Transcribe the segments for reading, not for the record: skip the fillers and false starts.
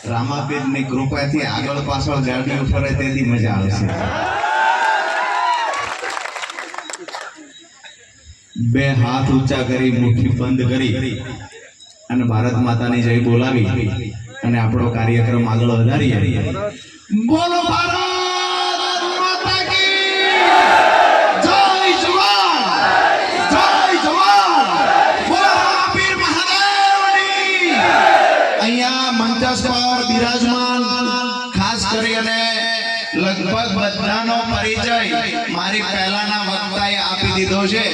રામાબેનની કૃપાથી આગળ પાછળ ગાડીઓ ફરે તેથી મજા આવશે. બે હાથ ઊંચા કરી મુઠ્ઠી બંધ કરી અને ભારત માતાની જય બોલાવી અને આપણો કાર્યક્રમ આગળ વધારીએ. બોલો ભારત માતા કી જય! જવાન જય જવાન! બોલો રામાપીર મહાદેવની! અહીંયા મંચસ પર બિરાજમાન ખાસ કરીને લગભગ બધાનો પરિચય મારી પહેલાના વક્તાએ આપી દીધો છે.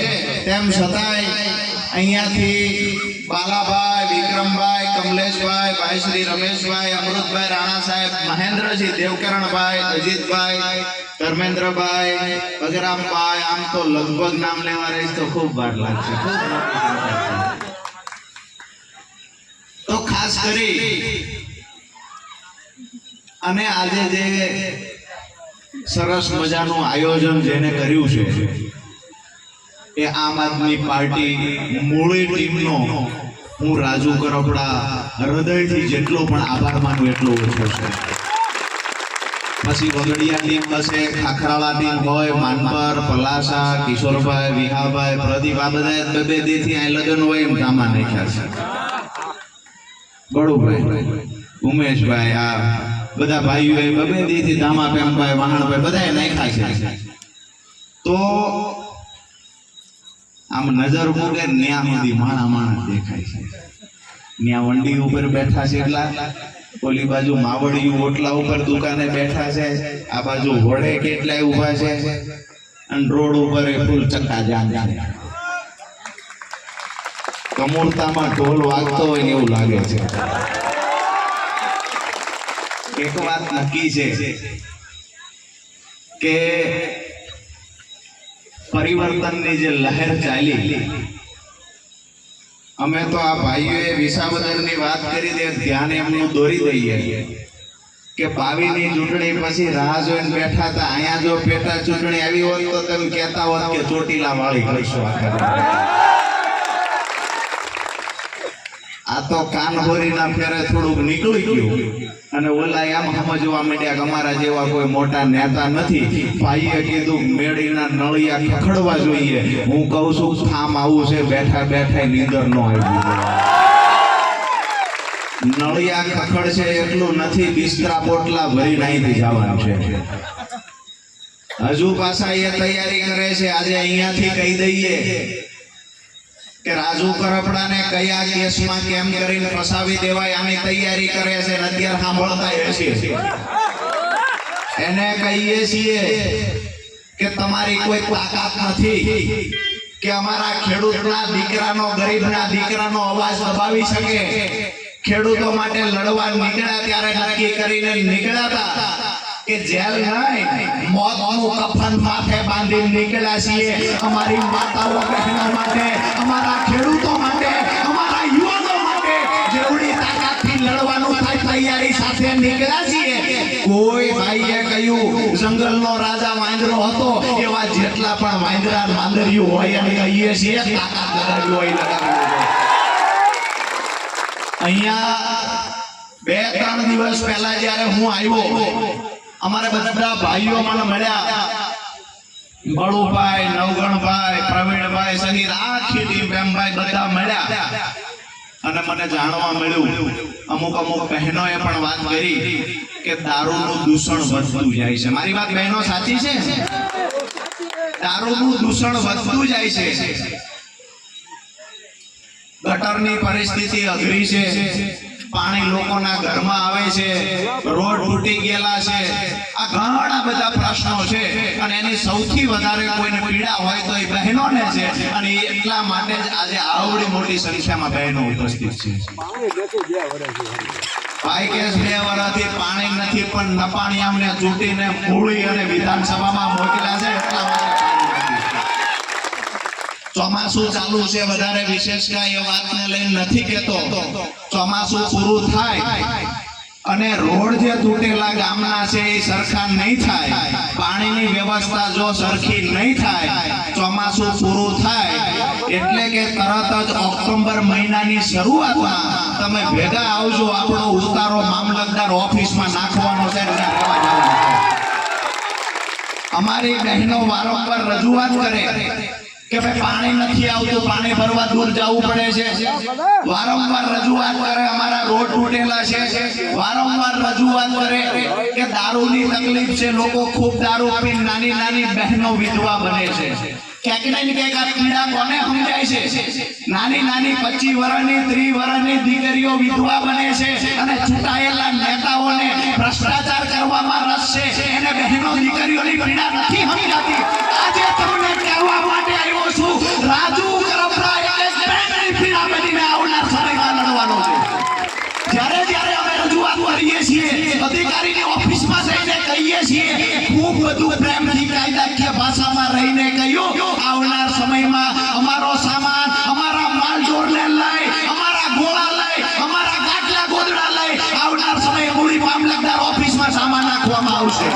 તેમ છતાંય અહીંયાથી બાલાભાઈ, વિક્રમભાઈ, કમલેશભાઈ, ભાઈ શ્રી રમેશભાઈ, અમૃતભાઈ, રાણા સાહેબ, મહેન્દ્રજી, દેવકરણભાઈ, અજીતભાઈ, ધર્મેન્દ્રભાઈ, બગરામભાઈ, આમ તો લગભગ નામ લેવા રહીશ તો ખૂબ વાર લાગશે. તો ખાસ કરી અને આજે જે સરસ મજાનું આયોજન જેને કર્યું છે એ આમ આદમી પાર્ટી મૂળી ટીમનો હું રાજુ કરપડા હૃદયથી જેટલો પણ આભાર માનું એટલો ઓછો છે. પછી વગડિયા ટીમ હશે, ખાખરાળા ટીમ હોય, માનપર, પલાસા, કિશોરભાઈ, વિહાભાઈ, પ્રદીપ, આ બધા બે દેથી આ લગ્ન હોય એમ ધામા નાખ્યા છે. બળુભાઈ, ઉમેશભાઈ, આ બધા ભાઈઓએ બબે દેથી ધામા, પેમભાઈ, વાહણભાઈ બધાએ નાખ્યા છે. તો આમ નજર મૂકે ન્યા સુધી માણા દેખાય છે. ન્યા વંડી ઉપર બેઠા છે એટલા, ઓલી બાજુ માવડિયું ઓટલા ઉપર દુકાને બેઠા છે, આ બાજુ ઘોડે કેટલાય ઊભા છે અને રોડ ઉપર ફૂલ ચક્કા જામ. કમોરતામાં ઢોલ વાગતો હોય એવું લાગે છે. એક વાત નક્કી છે કે પરિવર્તનની જે લહેર ચાલી, અમે તો આ ભાઈઓએ વિસાવદરની વાત કરી દે ધ્યાન એમનું દોરી દઈએ કે 22 ની ચૂંટણી પછી રાહ જોઈને બેઠા હતા. અહીંયા જો પેટા ચૂંટણી આવી હોત તો તમે કહેતા હોત કે ચોટીલા વાળી કરશો. આ તો કાનહોરીના ફેરે થોડુંક નીકળી ગયું અને ઓલા એમ સમજવા માંડ્યા કે અમારા જેવા કોઈ મોટા નેતા નથી. ભાઈએ કીધું મેળીના નળિયા ખખડવા જોઈએ. હું કહું છું ફામ આવું છે, બેઠા બેઠા નીંદર નો આવી. નળિયા ખખડ છે એટલું નથી, બિસ્તરા પોટલા ભરી નાહીથી જવાનું છે. હજુ પાછા એ તૈયારી કરે છે. આજે અહીંયાથી કહી દઈએ કે રાજુ કરપડાને કયા કેસમાં કેમ કરીને ફસાવી દેવાય આની તૈયારી કરે છે. અત્યારે સાંભળતા હશે. એને કહીએ છીએ કે તમારી કોઈ તાકાત નથી કે અમારા ખેડૂતના દીકરાનો, ગરીબના દીકરાનો અવાજ દબાવી શકે. ખેડૂતો માટે લડવા નીકળ્યા ત્યારે નક્કી કરીને નીકળ્યા હતા કે જેલ નહીં, મોતનું કફન માથે બાંધીને નીકળ્યા છીએ. અમારી માતાઓ બહેનો માટે, અમારા ખેડૂતો માટે, અમારા યુવાનો માટે જેવડી તાકાતથી લડવાનું થાય તૈયારી સાથે નીકળ્યા છીએ. કોઈ ભાઈએ કહ્યું જંગલનો રાજા વાંદરો હતો, એવા જેટલા પણ વાંદરા માંદરિયું હોય એને કહીએ છીએ તાકાત લગાવી હોય લગાવી. અહીંયા 2-3 દિવસ પહેલા જ્યારે હું આવ્યો, અમારે બધા ભાઈઓ મને મળ્યા. બળુભાઈ, નવગણભાઈ, પ્રવીણભાઈ સહિત આખી ટીમ પેમભાઈ બધા મળ્યા અને મને જાણવા મળ્યું અમુક બહેનોએ પણ વાત કરી કે દારૂનું દૂષણ વધતું જાય છે. મારી વાત બહેનો સાચી છે? દારૂનું દૂષણ વધતું જાય છે. ગટરની પરિસ્થિતિ અઘરી છે, પાણી લોકોના ઘરમાં આવે છે, રોડ તૂટી ગયેલા છે, આ ઘણા બધા પ્રશ્નો છે અને એની સૌથી વધારે કોઈને પીડા હોય તો એ બહેનોને છે. અને એટલા માટે જ આજે આવડી મોટી સંખ્યામાં બહેનો ઉપસ્થિત છે. ભાઈ કે 2 વર્ષથી પાણી નથી પણ નપાણી અમને ચૂંટીને મૂળી અને વિધાનસભામાં મોકલ્યા છે. એટલા માટે ચોમાસું ચાલુ છે, વધારે વિશેષ કાંઈ એ વાતને લઈને નથી કહેતો. ચોમાસું પૂરું થાય અને રોડ જે તૂટેલા ગામના છે એ સરખા નહીં થાય, પાણીની વ્યવસ્થા જો સરખી નહીં થાય, ચોમાસું પૂરું થાય એટલે કે તરત જ ઓક્ટોબર મહિનાની શરૂઆતમાં તમે ભેગા આવજો. આપણો ઉતારો મામલતદાર ઓફિસમાં નાખવાનો છે. અમારી બહેનો વારંવાર રજૂઆત કરે કે ભાઈ પાણી નથી આવતું, પાણી ભરવા દૂર જવું પડે છે. વારંવાર રજૂઆત કરે અમારા રોડ તૂટેલા છે. વારંવાર રજૂઆત કરે કે દારૂની તકલીફ છે, લોકો ખૂબ દારૂ પીને નાની નાની બહેનો વિધવા બને છે. ક્યાંક ને ક્યાંક આ પીડા કોને સમજાય છે? નાની નાની 25 વર્ષની 30 વર્ષની દીકરીઓ વિધવા બને છે અને ચૂંટાયેલા નેતાઓને ભ્રષ્ટાચાર કરવામાં રસ છે. એને બહેનો દીકરીઓની પીડા નથી સમજાતી. આજે તમને કહેવા માટે આવ્યો છું, રાજુ કરપડા એટલે બહેનની પીડા બનીને આવનાર સમયમાં લડવાનો છે. જ્યારે જ્યારે અમે રજૂઆત કરીએ છીએ, અધિકારીની ઓફિસમાં જઈને કહીએ છીએ, ખૂબ બધું પ્રેમથી કાયદાકીય ભાષામાં રહીને કહ્યું, આવનાર સમયમાં અમારો સામાન, અમારા માલઢોરને લઈ, અમારા ગોળા લઈ, અમારા ગાટલા ગોદડા લઈ આવનાર સમયે મૂળી મામલતદાર ઓફિસમાં સામાન નાખવામાં આવશે.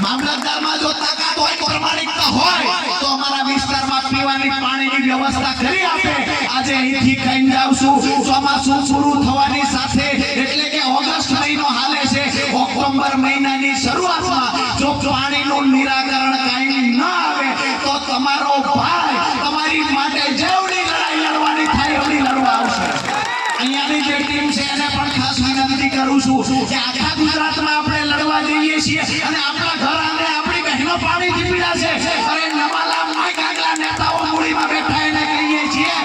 મામલતદારમાં જો તાકાત હોય, પ્રમાણિકતા હોય તો અમારા વિસ્તારમાં પીવાની પાણીની વ્યવસ્થા કરી આપે. આજે અહીંથી ખાઈને જાઉં છું. ચોમાસું પૂરું થવાની સાથે એટલે કે ઓગસ્ટ મહિનો હાલે છે, ઓક્ટોબર મહિનાની શરૂઆતમાં જો પાણીનું નિરાકરણ કાયમી ન આવે તો તમારો ભાઈ તમારી માટે જેવડી લડાઈ લડવાની થાય એવડી લડવા આવશે. અહીંયાની જે ટીમ છે એને પણ ખાસ વિનંતી કરું છું કે આખા ગુજરાતમાં આપણે લડવા જઈએ છીએ અને આપણા ઘર આંગણે આપણી બહેનો પાણીથી પીડા છે. અરે નવાલામ માય કાગલા નેતાઓ મૂડીમાં બેઠા એને કહીએ છીએ,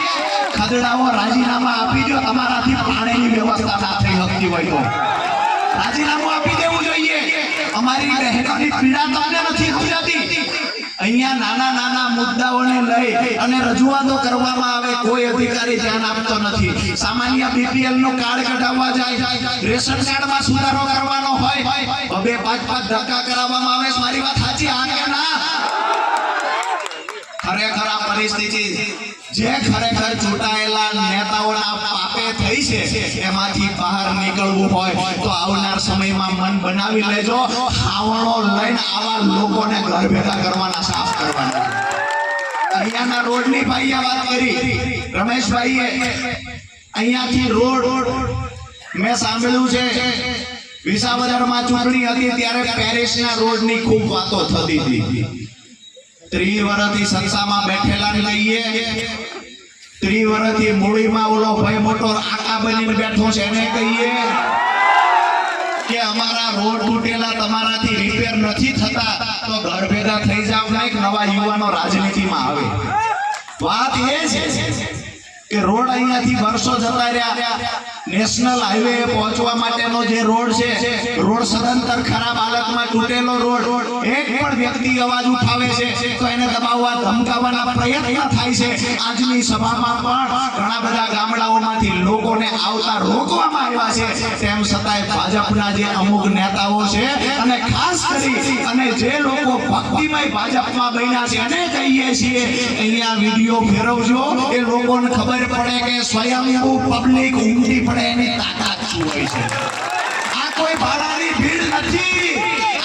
ખદડાઓ રાજીનામા આપી દો. તમારાથી પાણીની વ્યવસ્થા ના થઈ શકતી હોય તો રાજીનામું આપી દેવું જોઈએ. અમારી બહેનોની પીડા તમને નથી સમજાતી. અહીંયા નાના નાના મુદ્દાઓને લઈ અને રજૂઆતો કરવામાં આવે, કોઈ અધિકારી ધ્યાન આપતો નથી. સામાન્ય બીપીએલ નું કાર્ડ કઢાવવા જાય, રેશન કાર્ડમાં સુધારો કરવાનો હોય, 2-5 ધક્કા કરાવવામાં આવે. મારી વાત સાચી? આ કે ના? ખરેખર આ પરિસ્થિતિ જે ખરેખર ચૂંટાયેલા નેતાઓના પાપે થઈ છે એમાંથી બહાર નીકળવું હોય તો આવનાર સમયમાં મન બનાવી લેજો. હાવણો લઈને આવા લોકોને ઘર ભેગા કરવાના, સાફ કરવાના. અહીંયાના રોડની ભાઈએ વાત કરી, રમેશભાઈએ અહીંયાથી રોડ મેં સાંભળ્યું છે વિસાવદરમાં ચૂંટણી હતી ત્યારે પેરિસના રોડની ખૂબ વાતો થતી હતી. 30 વર્ષથી સત્તામાં બેઠેલા લઈએ, 30 વર્ષથી મૂળીમાં ઓલો ભાઈ મોટો આકા બનીને બેઠો છે એને કહીએ કે અમારા રોડ તૂટેલા તમારાથી રિપેર નથી થતા તો ઘર ભેગા થઈ જાવ ને નવા યુવાનો રાજનીતિમાં આવે. વાત એ છે કે રોડ અહીંયાથી વર્ષો જતા રહ્યા, નેશનલ હાઈવે પહોંચવા માટેનો જે રોડ છે, રોડ સદંતર ખરાબ હાલતમાં તૂટેલો રોડ. એક પણ વ્યક્તિ અવાજ ઉઠાવે છે તો એને દબાવવા ધમકાવવાના પ્રયત્ન થાય છે. આજની સભામાં પણ ઘણા બધા ગામડાઓમાંથી લોકોને આવતા રોકવામાં આવ્યા છે. તેમ છતાંય ભાજપના જે અમુક નેતાઓ છે અને ખાસ કરી અને જે લોકો ભક્તિમય ભાજપમાં બન્યા છે અને કહીએ છીએ અહીંયા વિડીયો ફેરવજો, એ લોકોને ખબર પડે કે સ્વયંભૂ પબ્લિક ઉમટી પડે એની તાકાત શું હોય છે. આ કોઈ ભાડાની ભીડ નથી,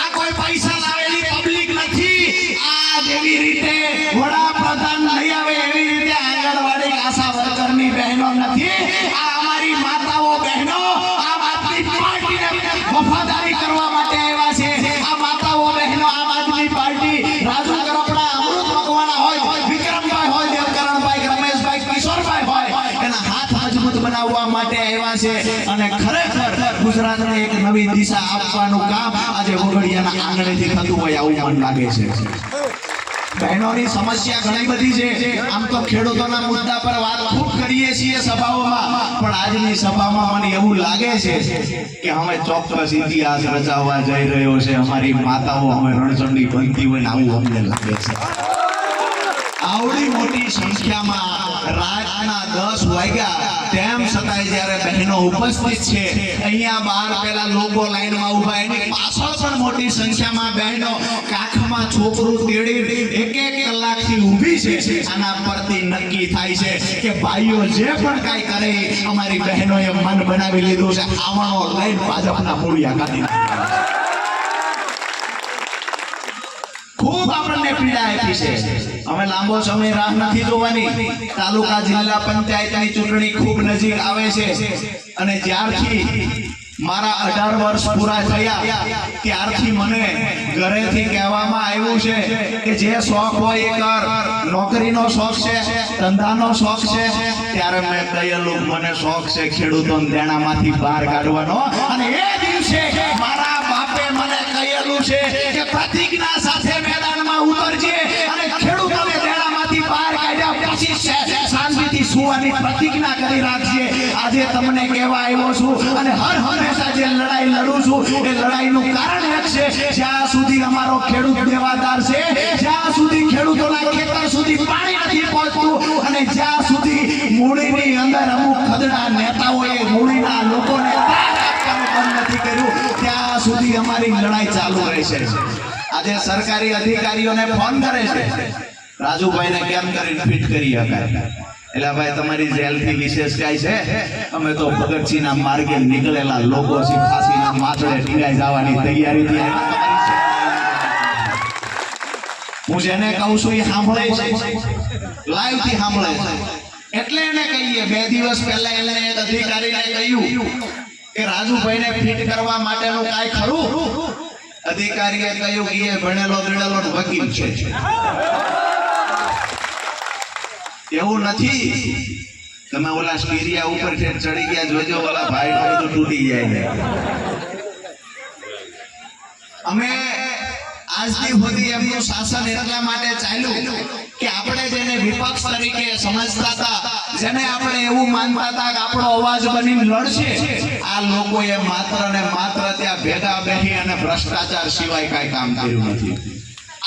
આ કોઈ પૈસા લાવેલી પબ્લિક નથી. આ જેવી રીતે વડાપ્રધાન લઈ આવે એવી રીતે આંગણવાડી આશા વર્કરની બહેનો નથી. આ અમારી માતાઓ બહેનો આમ આદમી પાર્ટીને વફાદારી કરવા માટે આવ્યા છે. આ માતાઓ બહેનો આમ આદમી પાર્ટી, રાજુ કરપડા, અમૃત મકવાણા હોય, વિક્રમભાઈ હોય, દેવકરણભાઈ, રમેશભાઈ, કિશોરભાઈ હોય, એના હાથ મજબૂત બનાવવા માટે આવ્યા છે. અને ખરેખર ગુજરાતને એક નવી દિશા આપવાનું કામ આજે વગડિયાના આંગણેથી થતું હોય આવું મને લાગે છે. બહેનોની સમસ્યા ઘણી બધી છે. આમ તો ખેડૂતોના મુદ્દા પર વાત ખૂબ કરીએ છીએ સભાઓમાં, પણ આજની સભામાં મને એવું લાગે છે કે અમે ચોક્કસ ઇતિહાસ રચાવવા જઈ રહ્યો છે. અમારી માતાઓ અમે રણચંડી બનતી હોય ને આવું અમને લાગે છે. આવડી મોટી સંખ્યામાં રાતના 10 વાગ્યા તેમ છતાંય જ્યારે બહેનો બહેનો ઉપસ્થિત છે. અહીંયા બહાર પેલા લોકો લાઈનમાં ઊભા, એની પાછળ પણ મોટી સંખ્યામાં બહેનો કાખમાં છોકરું તેડી એક કલાકથી ઊભી છે. આના પરથી નક્કી થાય છે કે ભાઈઓ જે પણ કાંઈ કરે અમારી બહેનોએ મન બનાવી લીધું છે, આવણો લઈને ભાજપના મૂળિયા કાઢી ખૂબ આપણને પીડા આપી છે. અમે લાંબો સમય રાહ નથી જોવાની. તાલુકા જિલ્લા પંચાયતની ચૂંટણી ખૂબ નજીક આવે છે અને જ્યારથી મારા 18 વર્ષ પૂરા થયા ત્યારથી મને ઘરેથી કહેવામાં આવ્યું છે કે જે શોખ હોય એ કર. નોકરીનો શોખ છે, ધંધાનો શોખ છે, ત્યારે મેં કહેલું મને શોખ છે ખેડૂતોને દેણામાંથી બહાર કાઢવાનો. અને એ દિવસે મારા બાપે મને કહેલું છે કે પ્રતિજ્ઞા સાથે મેદાનમાં ઉતરજે અને ખેડૂતોને દેણામાંથી બહાર કાઢ્યા પછી શાંતિથી સુવાની પ્રતિજ્ઞા કરી રાખજે. આજે તમને કહેવા આવ્યો છું અને હર હંમેશા જે લડાઈ લડું છું એ લડાઈનું કારણ એક છે, જ્યાં સુધી અમારો ખેડૂત દેવાદાર છે, જ્યાં સુધી ખેડૂતોના ખેતર સુધી પાણી નથી પહોંચતું અને જ્યાં સુધી મૂડીની અંદર અમુક ખદડા નેતાઓએ મૂડીના લોકોને ત્રાસ આપવાનું બંધ નથી કર્યું, ત્યાં સુધી અમારી લડાઈ ચાલુ રહેશે. આજે સરકારી અધિકારીઓને ફોન કરે છે, રાજુભાઈને કેમ કરીને ફિટ કરી શકાય? એટલે ભાઈ તમારી જેલથી વિશેષ કાંઈ છે? અમે તો ભગતસિંહના માર્ગે નીકળેલા લોકો છે, ફાંસીના માથડે ટીંગાઈ જવાની તૈયારીથી. હું જેને કહું છું એ સાંભળે છે, લાઈવ થી સાંભળે છે. એટલે એને કહીએ 2 દિવસ પહેલા એને એક અધિકારીને કહ્યું કે રાજુભાઈને ફિટ કરવા માટેનું કાંઈ ખરું? અધિકારીએ કહ્યું કે એ ભણેલો ગણેલો વકીલ છે. એવું નથી. તમે ઓલા સ્ટીરિયા ઉપર ચડી ગયા જોજો, ઓલા ભાઈ તો તૂટી જાય. અમે આજથી સુધી એમનું શાસન એટલા માટે ચાલ્યું કે આપણે જેને વિપક્ષ તરીકે સમજતા હતા, જેને આપણે એવું માનતા હતા કે આપણો અવાજ બનીને લડશે, આ લોકોએ માત્ર ને માત્ર ત્યાં ભેગા બેસી અને ભ્રષ્ટાચાર સિવાય કાંઈ કામ કર્યું નથી.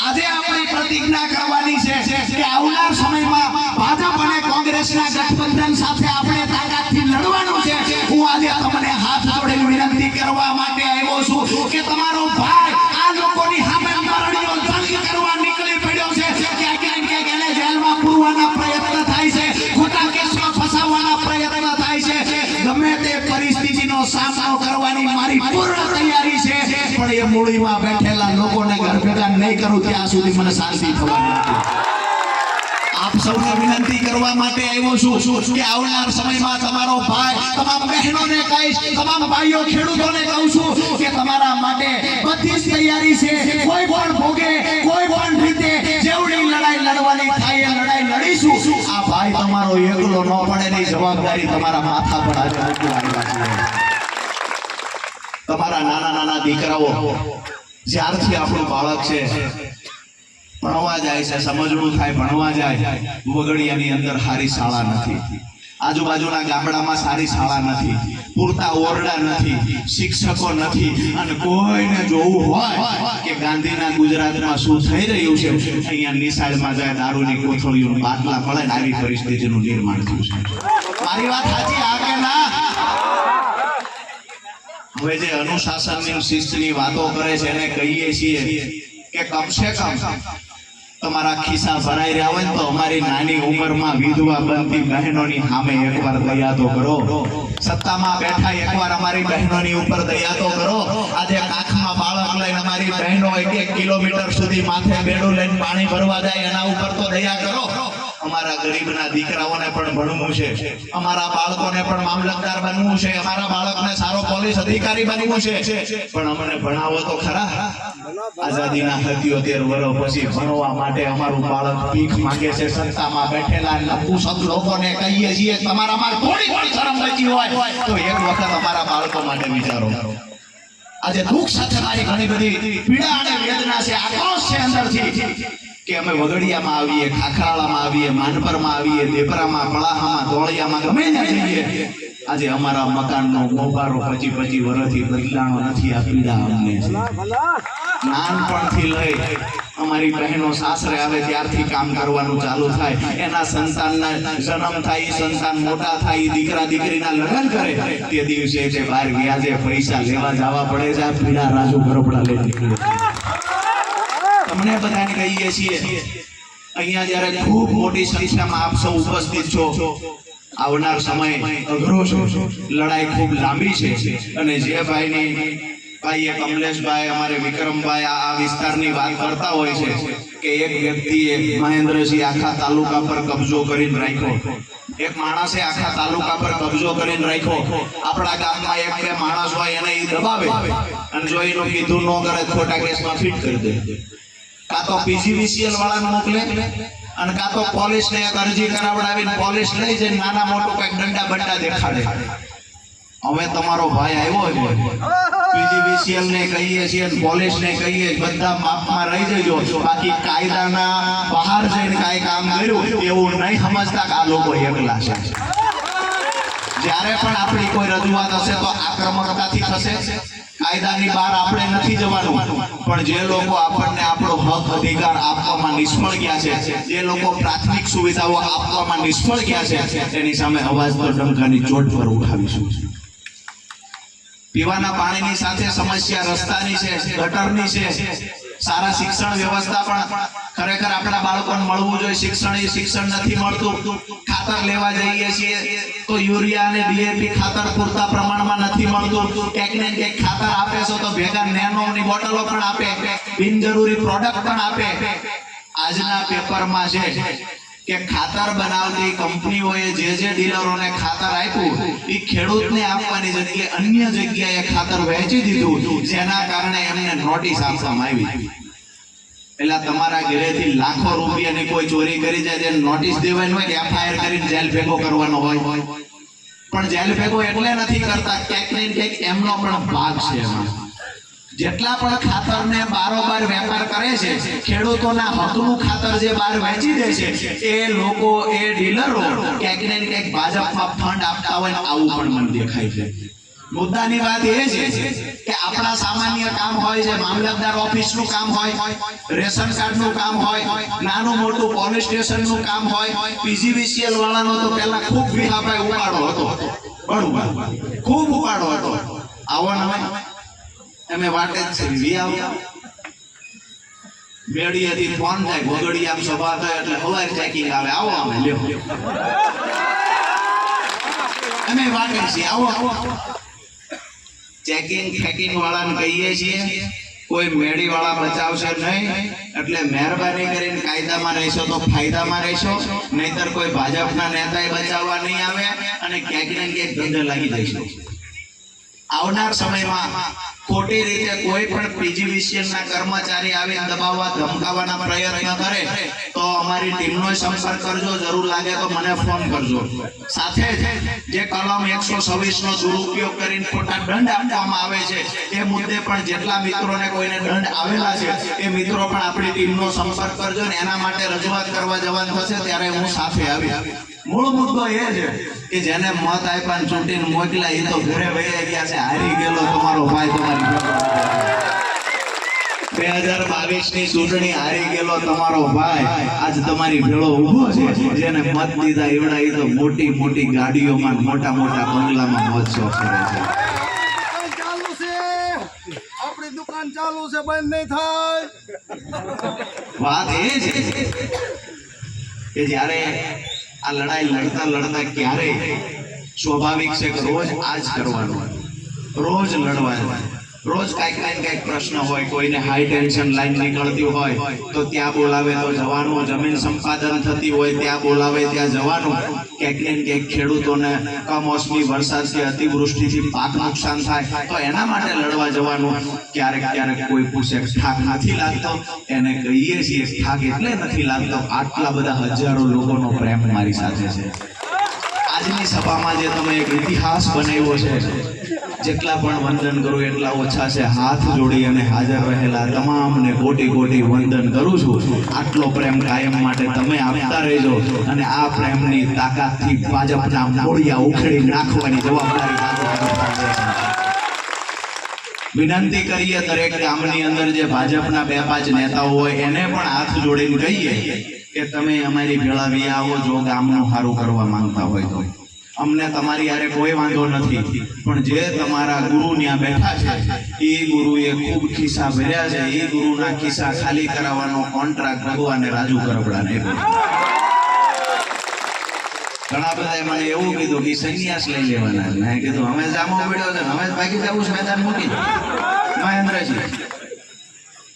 આજે આપણી પ્રતિજ્ઞા કરવાની છે કે આવનાર સમયમાં ભાજપ અને કોંગ્રેસના ગઠબંધન સાથે આપણે તાકાતથી લડવાનું છે. હું આજે તમને હાથ જોડીને વિનંતી કરવા માટે આવ્યો છું કે તમારો ભાઈ આ લોકોની સામે મરણીઓ જંગ કરવા નીકળી પડ્યો છે. ક્યાંક એને જેલમાં પૂરવાના પ્રયત્ન થાય છે, ખોટા કેસમાં ફસાવવાના પ્રયત્ન થાય છે. ગમે તે પરિસ્થિતિનો સામનો કરવાની મારી પૂર્ણ તૈયારી છે, પણ એ મૂળીમાં બેઠેલા લોકોને ઘર ભેગા નહીં કરું ત્યાં સુધી મને શાંતિ થવાની નથી. આપ સૌને વિનંતી કરવા માટે આવ્યો છું કે આવનાર સમયમાં તમારો ભાઈ તમામ બહેનોને કહીશ, તમામ ભાઈઓ ખેડૂતોને કહું છું કે તમારા માટે બધી જ તૈયારી છે. કોઈ પણ ભોગે, કોઈ પણ રીતે જેવડી લડાઈ લડવાની થાય એ લડાઈ લડીશું. આ ભાઈ તમારો એકલો ન પડે ની જવાબદારી તમારા માથા પર આજે મૂકવામાં આવી છે. તમારા નાના નાના દીકરાઓ જ્યારથી આપણું બાળક છે ભણવા જાય છે, સમજણું થાય, ભણવા જાય, વગડિયાની અંદર સારી શાળા નથી, આજુબાજુના ગામડામાં સારી શાળા નથી, પૂરતા ઓરડા નથી, શિક્ષકો નથી, અને કોઈને જોવું હોય કે ગાંધીના ગુજરાતમાં શું થઈ રહ્યું છે, અહીંયા નિશાળમાં જાય દારૂની કોથળીઓ બાટલા મળે ને આવી પરિસ્થિતિનું નિર્માણ થયું છે. મારી વાત સાચી આ કે ના? હવે જે અનુશાસનની શિસ્તની વાતો કરે છે એને કહીએ છીએ કે કમસે કમ તમારા ખિસ્સા ભરાઈ રહ્યા હોય તો અમારી નાની ઉંમરમાં વિધવા બનતી બહેનોની સામે એકવાર દયા તો કરો. સત્તામાં બેઠા એકવાર અમારી બહેનોની ઉપર દયા તો કરો. આજે કાખમાં બાળક લઈને અમારી બહેનો 1 કિલોમીટર સુધી માથે બેડું લઈને પાણી ભરવા જાય, એના ઉપર તો દયા કરો. અમારા ગરીબના દીકરાઓને પણ ભણવું છે, અમારા બાળકોને પણ મામલતદાર બનવું છે, અમારા બાળકને સારો પોલીસ અધિકારી બનવું છે, પણ અમને ભણાવો તો ખરા. આઝાદીના 77 વર્ષ પછી ભણવા માટે અમારું બાળક ભીખ માંગે છે. સત્તામાં બેઠેલા નપુસક લોકોને કહીએ છીએ તમારામાં થોડી થોડી શરમ બચી હોય તો એક વખત અમારા બાળકો માટે વિચારો. આજે દુઃખ સાથે મારી ઘણી બધી પીડા અને વેદના છે, આક્રોશ છે અંદરથી કે અમે વગડિયામાં આવીએ, ખાખરાળામાં આવીએ, માનપરમાં આવીએ, દેપરામાં, પળાહામાં, ધોળિયામાં ગમે ત્યાં જઈએ, આજે અમારા મકાનનો મોભારો 25 વર્ષથી બદલાણો નથી. આ પીડા અમને છે. નાનપણથી લઈ અમારી બહેનો સાસરે આવે ત્યારથી કામ કરવાનું ચાલુ થાય, એના સંતાનના જન્મ થાય, સંતાન મોટા થાય, દીકરા દીકરીના લગ્ન કરે, તે દિવસે જે બહાર વ્યાજે પૈસા લેવા જવા પડે છે, પીડા રાજુ બરોબડા લઈ નીકળે. તમને બધાને કહીએ છીએ અહીંયા જ્યારે ખૂબ મોટી સંખ્યામાં આપ સૌ ઉપસ્થિત છો, આવનાર સમય અઘરો છે, લડાઈ ખૂબ લાંબી છે, અને જે ભાઈ કમલેશભાઈ અમારે વિક્રમભાઈ આ વિસ્તારની વાત કરતા હોય છે કે એક વ્યક્તિએ મહેન્દ્રસિંહ આખા તાલુકા પર કબજો કરીને રાખ્યો, એક માણસે આખા તાલુકા પર કબજો કરીને રાખ્યો. આપણા ગામમાં એક બે માણસ હોય એને ઈ દબાવે અને જો એનું કીધું ન કરે ખોટા કેસમાં ફિટ કરી દે, કાં તો પીજીવીસીએલ વાળાને મોકલે અને કાં તો પોલીસને એક અરજી કરાવડાવીને પોલીસ લઈ જઈને નાના મોટું કઈક દંડા બંડા દેખાડે. હવે તમારો ભાઈ આવ્યો છે, પીજીવીસીએલ ને કહીએ છીએ, પોલીસ ને કહીએ, બધા માપમાં રહી જજો, બાકી કાયદાના બહાર જઈને કાંઈ કામ કર્યું એવું નહીં સમજતા કે આ લોકો એકલા છે. જ્યારે પણ આપણી કોઈ રજૂઆત હશે તો આક્રમકતાથી થશે, કાયદાની બહાર આપણે નથી જવાનું. પણ જે લોકો આપણને આપણો હક અધિકાર આપવામાં નિષ્ફળ ગયા છે, જે લોકો પ્રાથમિક સુવિધાઓ આપવામાં નિષ્ફળ ગયા છે, તેની સામે અવાજ તો ડંકાની ચોટ પર ઉઠાવીશું. પીવાના પાણીની સાથે સમસ્યા રસ્તાની છે, ગટરની છે, સારા શિક્ષણ વ્યવસ્થા પણ ખરેખર આપણા બાળકોને મળવું જોઈએ. શિક્ષણ નથી મળતું. ખાતર લેવા જઈએ છીએ તો યુરિયા અને ડીએપી ખાતર પૂરતા પ્રમાણમાં નથી મળતું. ક્યાંક ને ક્યાંક ખાતર આપે છે તો ભેગા નેનોની બોટલો પણ આપે, બિનજરૂરી પ્રોડક્ટ પણ આપે. આજના પેપરમાં છે કે ખાતર બનાવતી કંપનીઓએ જે ડીલરોને ખાતર આપ્યું એ ખેડૂતને આપવાની જગ્યાએ અન્ય જગ્યાએ ખાતર વહેંચી દીધું, જેના કારણે એમને નોટિસ આપવામાં આવી. એટલે તમારા ઘરેથી લાખો રૂપિયાની કોઈ ચોરી કરી જાય તેને નોટિસ દેવાની હોય કે એફઆઈઆર કરીને જેલ ભેગો કરવાનો હોય, પણ જેલ ભેગો એટલે નથી કરતા, ક્યાંક ને ક્યાંક એમનો પણ ભાગ છે એમાં. જેટલા પણ ખાતરને બારોબાર વેપાર કરે છે, ખેડૂતોના હકનું ખાતર જે બહાર વેચી દે છે, એ લોકો, એ ડીલરો ક્યાંક ને ક્યાંક ભાજપમાં ફંડ આપતા હોય, આવું પણ મને દેખાય છે. મુદ્દાની વાત એ છે કે આપણા સામાન્ય કામ હોય છે, મામલતદાર ઓફિસનું કામ હોય, રેશન કાર્ડનું કામ હોય, નાનું મોટું પોલીસ સ્ટેશનનું કામ હોય, પીજીવીસીએલ વાળાનો તો પહેલા ખૂબ વિહાભાઈ ઉપાડો હતો, બરોબર, ખૂબ ઉપાડો હતો. આવો નવા અમે વાટે જ છે વી આવ્યા મેડીએથી ફોન થાય, વગડી આમ સભા થાય એટલે હવાઈ ચેકિંગ આવે, આવો અમે લ્યો, અમે વાટે છીએ, આવો. ચેકિંગ ફેકિંગ વાળાને કહીએ છીએ કોઈ મેડી વાળા બચાવશે નહીં, એટલે મહેરબાની કરીને કાયદામાં રહેશો તો ફાયદામાં રહેશો, નહીતર કોઈ ભાજપના નેતાએ બચાવવા નહીં આવે અને ક્યાંક ને ક્યાંક ધંધે લાગી જઈશું. આવનાર સમયમાં ખોટી રીતે કોઈ પણ પીજીવીસીએલના કર્મચારી આવી દબાવવા ધમકાવવાના પ્રયત્ન કરે તો અમારી ટીમનો સંપર્ક કરજો, જરૂર લાગે તો મને ફોન કરજો. સાથે જ જે કલમ 126 નો દુરુપયોગ કરીને ખોટા દંડ આપવામાં આવે છે એ મુદ્દે પણ જેટલા મિત્રોને કોઈને દંડ આવેલા છે એ મિત્રો પણ આપણી ટીમનો સંપર્ક કરજો, ને એના માટે રજૂઆત કરવા જવાનું થશે ત્યારે હું સાથે આવી. મૂળ મુદ્દો એ છે કે જેને મત આપ્યા ચૂંટીને મોકલ્યા એ તો ઘરે વહી ગયા છે, હારી ગયેલો તમારો ભાઈ તમારી 2022 ની ચૂંટણી હારી ગયેલો તમારો ભાઈ આજ તમારી ભેળો ઊભો છે. જેને મત દીધા એવડા એ તો મોટી મોટી ગાડીઓમાં, મોટા મોટા બંગલામાં મોજ શોખ કરે છે. ચાલુ છે, આપણી દુકાન ચાલુ છે, બંધ નહીં થાય. વાત એ છે કે જ્યારે આ લડાઈ લડતા લડતા ક્યારે સ્વાભાવિક છે કે રોજ આ જ કરવાનું, રોજ લડવાનું, રોજ કઈક પ્રશ્ન હોય, કોઈને હાઈ ટેન્શન લાઈન નીકળતી હોય તો ત્યાં બોલાવે તો જવાનું, જમીન સંપાદન થતી હોય ત્યાં બોલાવે ત્યાં જવાનું. ક્યાંક ને ક્યાંક ખેડૂતોને કમોસમી વરસાદથી, અતિવૃષ્ટિથી પાક નુકસાન થાય તો એના માટે લડવા જવાનું. ક્યારેક કોઈ પૂછે થાક નથી લાગતો, એને કહીએ છીએ થાક એટલે નથી લાગતો આટલા બધા હજારો લોકોનો પ્રેમ મારી સાથે છે. આજની સભામાં જે તમે એક ઇતિહાસ બનાવ્યો છે, જેટલા પણ વંદન કરું એટલા ઓછા છે. હાથ જોડી અને હાજર રહેલા તમામને કોટી કોટી વંદન કરું છું. આટલો પ્રેમ કાયમ માટે તમે આપતા રહેજો અને આ પ્રેમની તાકાતથી ભાજપના મોડિયા ઉખેડી નાખવાની જવાબદારી વિનંતી કરીએ દરેક ગામની અંદર જે ભાજપના 2-5 નેતાઓ હોય એને પણ હાથ જોડીને કહીએ કે તમે અમારી ભેળા વી આવો જો ગામનું સારું કરવા માંગતા હોય તો અમને તમારી હારે કોઈ વાંધો નથી, પણ જે તમારા ગુરુ ત્યાં બેઠા છે એ ગુરુએ ખૂબ ખિસ્સા ભર્યા છે, એ ગુરુના ખિસ્સા ખાલી કરાવવાનો કોન્ટ્રાક્ટ ભગવાને રાજુ કરપડાને ઘણા બધા મને એવું કીધું કે સંન્યાસ લઈ લેવાના. મેં કીધું અમે જામો પડ્યો છે, અમે ભાગી જવું છે મેદાન મૂકી. મહેન્દ્રજી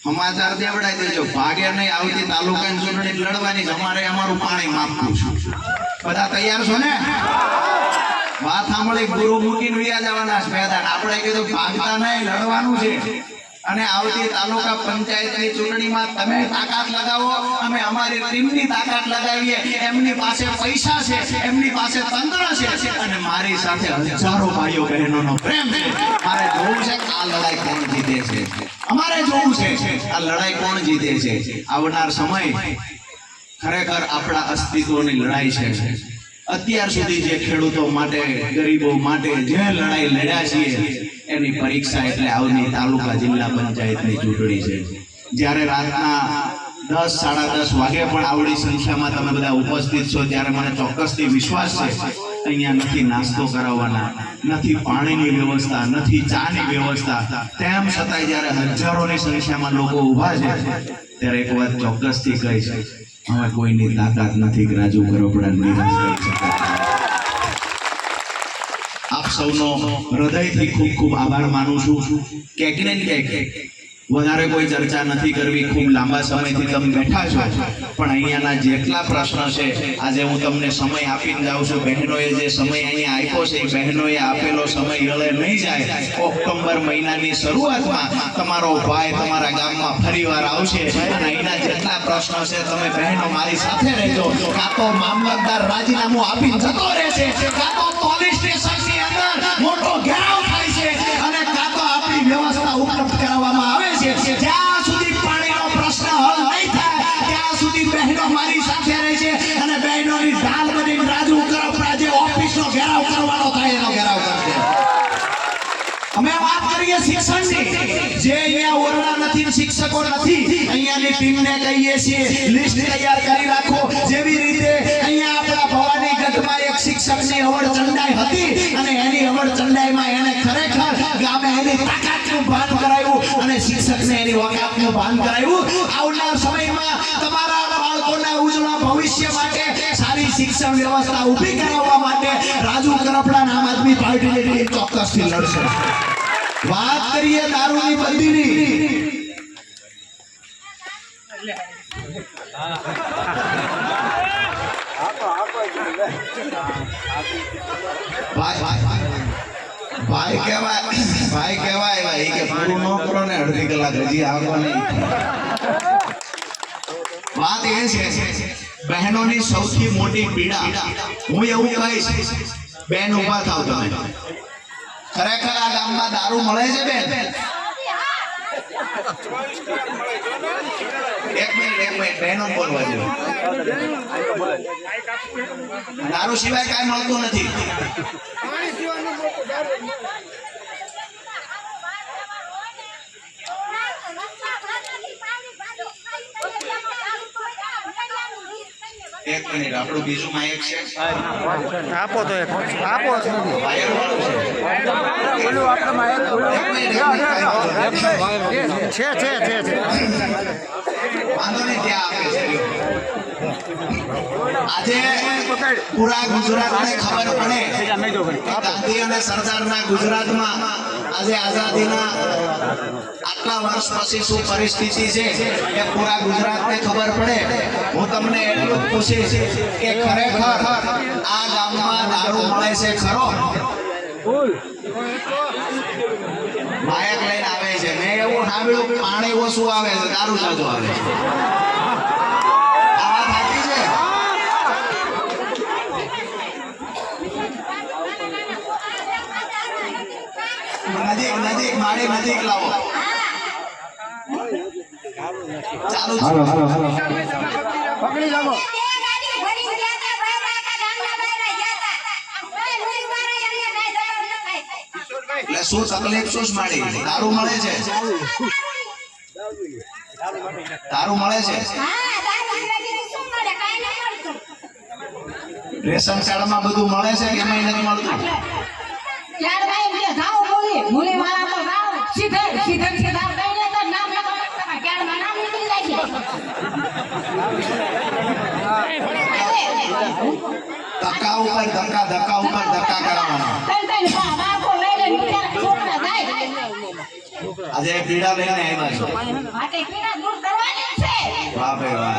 સમાચાર દેવડાઈ દેજો, ભાગે નહીં આવતી તાલુકાની ચૂંટણી લડવાની છે, અમારે અમારું પાણી માપવું છે. બધા તૈયાર છો ને? વાત સાંભળી ગુરુ મૂકીને વ્યા જવાના છે મેદાન. આપણે કીધું ભાગતા નહીં, લડવાનું છે. અને આવતી તાલુકા પંચાયતની ચૂંટણીમાં તમે તાકાત લગાવો, અમે અમારી ટીમની તાકાત લગાવીએ. એમની પાસે પૈસા છે, એમની પાસે તંત્ર છે, અને મારી સાથે હજારો ભાઈઓ બહેનોનો પ્રેમ છે. મારે જોવું છે કે આ લડાઈ કોણ જીતે છે. અમારે જોવું છે આ લડાઈ કોણ જીતે છે. આવનાર સમય ખરેખર આપણા અસ્તિત્વની લડાઈ છે. અત્યાર સુધી જે ખેડૂતો માટે, ગરીબો માટે જે લડાઈ લડ્યા છીએ એની પરીક્ષા એટલે આવની તાલુકા જિલ્લા પંચાયતની ચૂંટણી છે. જ્યારે રાતના 10-10:30 વાગે પણ આવડી સંખ્યામાં તમે બધા ઉપસ્થિત છો, ત્યારે મને ચોક્કસથી વિશ્વાસ છે અહીંયા નથી નાસ્તો કરાવવાના, નથી પાણીની વ્યવસ્થા, નથી ચાની વ્યવસ્થા, તેમ છતાંય જ્યારે હજારોની સંખ્યામાં લોકો ઊભા છે ત્યારે એક વાત ચોક્કસથી કહીશ, હવે કોઈની તાકાત નથી કે રાજુ કરપડા નિરાશ કરી શકે. આપ સૌનો હૃદયથી ખૂબ ખૂબ આભાર માનું છું. ક્યાંક ને ક્યાંક વધારે કોઈ ચર્ચા નથી કરવી, ખૂબ લાંબા સમયથી તમે બેઠા છો, પણ અહીંયાના જેટલા પ્રશ્ન છે આજે હું તમને સમય આપીને જાઉં છું. બહેનોએ જે સમય અહીંયા આપ્યો છે એ બહેનોએ આપેલો સમય યળે નહીં જાય. ઓક્ટોબર મહિનાની શરૂઆતમાં તમારો ભાઈ તમારા ગામમાં ફરીવાર આવશે અને અહીંના જેટલા પ્રશ્નો છે તમે બહેનો મારી સાથે રહેજો. કાં તો મામલતદાર રાજીનામું આપીને જતો રહેશે, કાં તો પોલીસ સ્ટેશનની અંદર મોટો ઘેરાવ થાય છે, અને કાં તો આપણી વ્યવસ્થા ઉપલબ્ધ કરાવવામાં આવે છે. જ્યાં સુધી પાણીનો પ્રશ્ન હલ નહીં થાય ત્યાં સુધી બહેનો મારી સાથે રહે છે, અને બહેનોની ઢાલ બનીને રાજુ કરપડા જે ઓફિસનો ઘેરાવ કરવાનો થાય એનો ઘેરાવ કરશે. અમે વાત કરીએ શિક્ષણની, જે અહીંયા ઓરડા નથી, શિક્ષકો નથી, અહીંયાની ટીમને કહીએ છીએ લિસ્ટ તૈયાર કરી રાખો. જેવી રીતે અહીંયા આપણા ભવાની ગઢમાં એક શિક્ષકની અવળ ચંડાઈ હતી અને એની અવળ ચંડાઈમાં એને ખરેખર ગામે એની તાકાતનું ભાન કરાવ્યું અને શિક્ષકને એની વકાતનું ભાન કરાવ્યું. આવનાર સમયમાં તમારા બાળકોના ઉજ્જવળ ભવિષ્ય માટે સારી શિક્ષણ વ્યવસ્થા ઊભી કરાવવા માટે રાજુ કરપડા આમ આદમી પાર્ટીની ટીમ ચોક્કસથી લડશે. વાત કરીએ દારૂની બંધીની, ભાઈ કહેવાય ભાઈ કે પૂરું ન કરો ને અડધી કલાક હજી આવવા નહીં. વાત એ છે બહેનોની સૌથી મોટી પીડા, હું એવું કહીશ બેન ઉભા થાવ તમે. ખરેખર આ ગામમાં દારૂ મળે છે બેન? એક મિનિટ બહેનો બોલવા દો. દારૂ સિવાય કાંઈ મળતું નથી. એક મિનિટ આપણું બીજું માઇક છે, આપો તો એક આપો વાયર વાળું છે. બોલું આપણે માયક છે વાંધો નહીં, ત્યાં આપે છે. આજે પૂરા ગુજરાતને ખબર પડે કે ગાંધી અને સરદારના ગુજરાતમાં આજે આઝાદીના આટલા વર્ષ પછી શું પરિસ્થિતિ છે એ પૂરા ગુજરાતને ખબર પડે. હું તમને એટલું જ પૂછીશ કે ખરેખર આ ગામમાં દારૂ મળે છે ખરો? માયક લઈને આવે છે, મેં એવું સાંભળ્યું પાણી ઓછું આવે છે, દારૂ જાજો આવે છે. આ વાત સાચી છે? નજીક મારી નજીક લાવો. ચાલુ પકડી લાવો. એટલે અને શું તકલીફ શું માડી? દારૂ મળે છે? દારૂ મળે છે? રેશન કાર્ડમાં બધું મળે છે કે એમાંય નથી મળતું? ધક્કા ઉપર ધક્કા, ધક્કા ઉપર ધક્કા કરવાના. આજે પીડા લઈને આવ્યા છો. વાહ ભાઈ વાહ.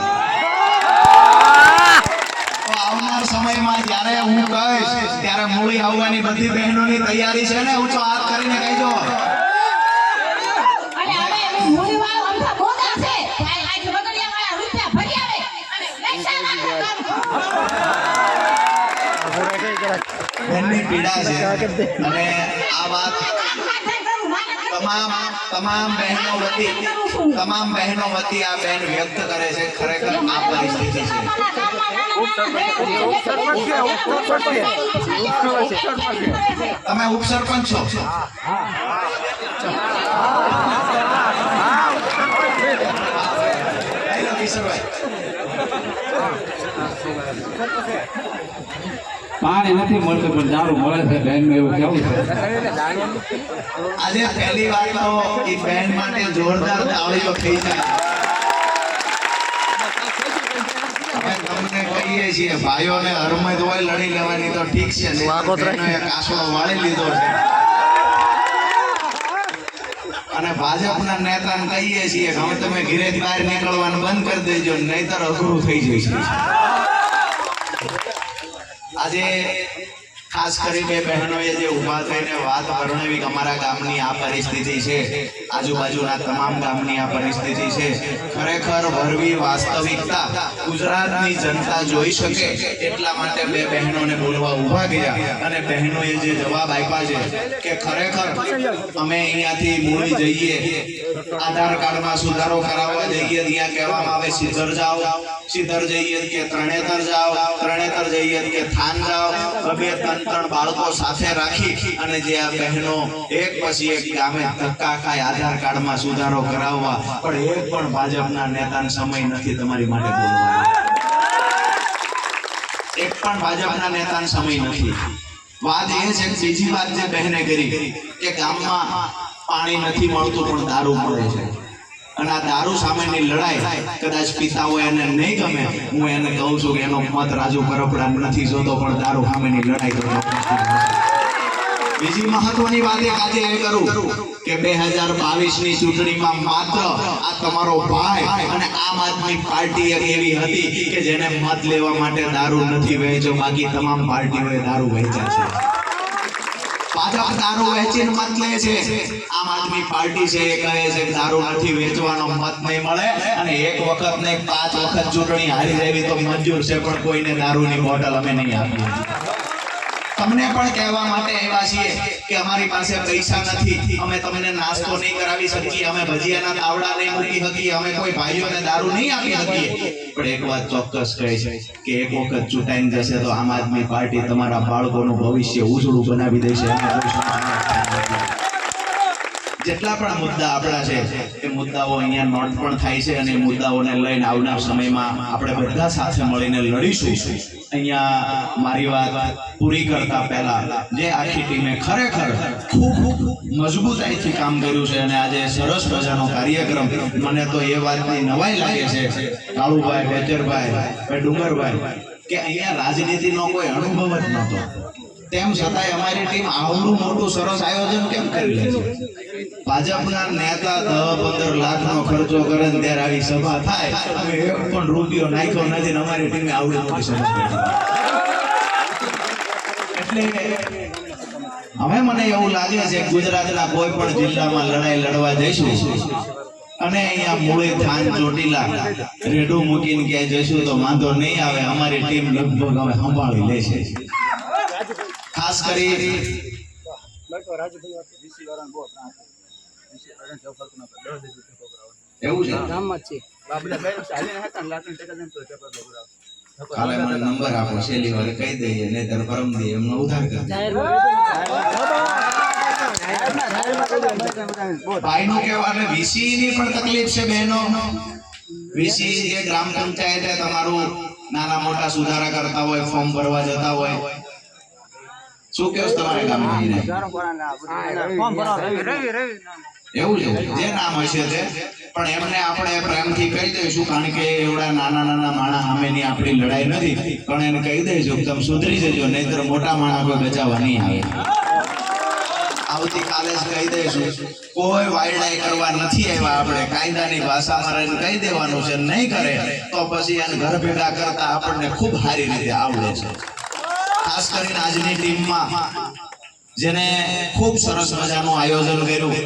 તો આવનાર સમયમાં જ્યારે હું કહીશ ત્યારે મૂળી આવવાની બધી બહેનોની તૈયારી છે ને? ઊંચો હાથ કરીને કહેજો. બહેનની પીડા છે અને આ વાત તમામ બહેનો વતી આ બહેન વ્યક્ત કરે છે. ખરેખર આ પરિસ્થિતિ છે. તમે ઉપસરપંચ છો? પાણી નથી મળતું પણ દારૂ મળે છે. બેન એવું કેવું છે? આજે પહેલી વાર તો એ બેન માટે જોરદાર તાળીઓ થઈ જાય. અમે તમને કહીએ છીએ ભાઈઓને હરમત હોય લડી લેવાની તો ઠીક છે. બહેનોએ કાસડો વાળી લીધો છે. અને ભાજપના નેતાને કહીએ છીએ કે હવે તમે ઘરે બહાર નીકળવાનું બંધ કરી દેજો, નહીતર અઘરું થઈ જશે. આજે ખાસ કરી બે બહેનોએ જે ઊભા થઈને વાત વર્ણવી કે અમારા ગામની આ પરિસ્થિતિ છે, આજુબાજુના તમામ ગામની આ પરિસ્થિતિ છે. ખરેખર ભરવી વાસ્તવિકતા ગુજરાતની જનતા જોઈ શકે એટલા માટે બે બહેનોને બોલવા ઊભા ગયા અને બહેનોએ જે જવાબ આપ્યા છે કે ખરેખર અમે અહીંયાથી મૂળી જઈએ, આધાર કાર્ડમાં સુધારો કરાવવા જઈએ, ત્યાં કહેવામાં આવે સિદ્ધર જાઓ, સિદ્ધર જઈએ કે ત્રણેતર જાઓ, ત્રણેતર જઈએ કે થાન જાઓ. બે ત્રણ બાળકો સાથે રાખી અને જે આ બહેનો એક પછી એક ગામે ધક્કા ખાય આધાર કાર્ડમાં સુધારો કરાવવા, પણ એક પણ ભાજપના નેતાને સમય નથી તમારી માટે બોલવાનો. એક પણ ભાજપના નેતાને સમય નથી. વાત એ છે કે બીજી વાત જે બહેને કરી કે ગામમાં પાણી નથી મળતું પણ દારૂ મળે છે. અને આ દારૂ સામેની લડાઈ કદાચ પિતા હોય એને નહીં ગમે. હું એને કહું છું કે એનો મત રાજુ કરપડા નથી જોતો, પણ દારૂ સામેની લડાઈ કરતો. બીજી મહત્વની વાત એક આજે એ કરું કે 2022ની ચૂંટણીમાં માત્ર આ તમારો ભાઈ અને આમ આદમી પાર્ટી એક એવી હતી કે જેને મત લેવા માટે દારૂ નથી વેચ્યો, બાકી તમામ પાર્ટીઓએ દારૂ વેચ્યા છે. ભાજપ દારૂ વેચીને મત લે છે, આમ આદમી પાર્ટી છે એ કહે છે કે દારૂ નથી વેચવાનો, મત નહીં મળે. અને એક વખત ને 5 વખત ચૂંટણી હારી જાય તો મંજૂર છે, પણ કોઈને દારૂની બોટલ અમે નહીં આપીએ. તમને પણ કહેવા માટે આવ્યા છીએ કે અમારી પાસે પૈસા નથી, અમે તમને નાસ્તો નહીં કરાવી શકીએ, અમે ભજીયાના તાવડા નહીં મૂકી શકીએ, અમે કોઈ ભાઈઓને દારૂ નહીં આપી શકીએ. પણ એક વાત ચોક્કસ કહે છે કે એક વખત ચૂંટાઈને જશે તો આમ આદમી પાર્ટી તમારા બાળકોનું ભવિષ્ય ઉજળું બનાવી દેશે. જેટલા પણ મુદ્દા આપણા છે એ મુદ્દાઓ અહીંયા નોટ પણ થાય છે અને એ મુદ્દાઓને લઈને આવનાર સમયમાં આપણે બધા સાથે મળીને લડીશું. અહીંયા મારી વાત પૂરી કરતા પહેલા જે આખી ટીમે ખરેખર ખૂબ મજબૂતાઈથી કામ કર્યું છે અને આજે સરસ મજાનો કાર્યક્રમ, મને તો એ વાતની નવાઈ લાગે છે કાળુભાઈ, બેચરભાઈ, ડુંગરભાઈ, કે અહીંયા રાજનીતિનો કોઈ અનુભવ જ નહોતો, તેમ છતાંય અમારી ટીમ આવડું મોટું સરસ આયોજન કેમ કરી લે છે? ભાજપના નેતા 10-15 લાખનો ખર્ચો કરે ને ત્યારે આવી સભા થાય, અમે એક પણ રૂપિયો નાખ્યો નથી, અમારી ટીમે આવડી મોટી સભા કરી. એટલે હવે મને એવું લાગે છે કે ગુજરાતના કોઈ પણ જિલ્લામાં લડાઈ લડવા જઈશું અને અહીંયા મૂળી, થાન, ચોટીલા રેડું મૂકીને ક્યાંય જઈશું તો વાંધો નહીં આવે. અમારી ટીમ લગભગ હવે સંભાળી લે છે. ખાસ કરી એવું છે કાલે મને નંબર આપો, છેલ્લી વાર કહી દઈએ, નહીતર પરમ દી એમનો ઉધાર કર. ભાઈનું કહેવાનું વીસી ની પણ તકલીફ છે બહેનો. વીસી જે ગ્રામ પંચાયતે તમારું નાના મોટા સુધારા કરતા હોય, ફોર્મ ભરવા જતા હોય, શું કેવું તમારા ગામમાં એને? એવું છે, જે નામ હશે તે, પણ એમને આપણે પ્રેમથી કહી દઈશું, કારણ કે એવડા નાના નાના માણસ સામેની આપણી લડાઈ નથી, પણ એને કહી દઈશું કે તમે સુધરી જજો, નહીંતર મોટા માણસ કોઈ બચાવવા નહીં આવે. આવતીકાલે જ કહી દઈશું, કોઈ વાયડાઈ કરવા નથી આવ્યા, આપણે કાયદાની ભાષામાં રહીને કહી દેવાનું છે. નહીં કરે તો પછી એને ઘર ભેગા કરતા આપણને ખૂબ સારી રીતે આવડે છે. ખાસ કરીને આજની ટીમમાં જેને ખૂબ સરસ મજાનું આયોજન કર્યું,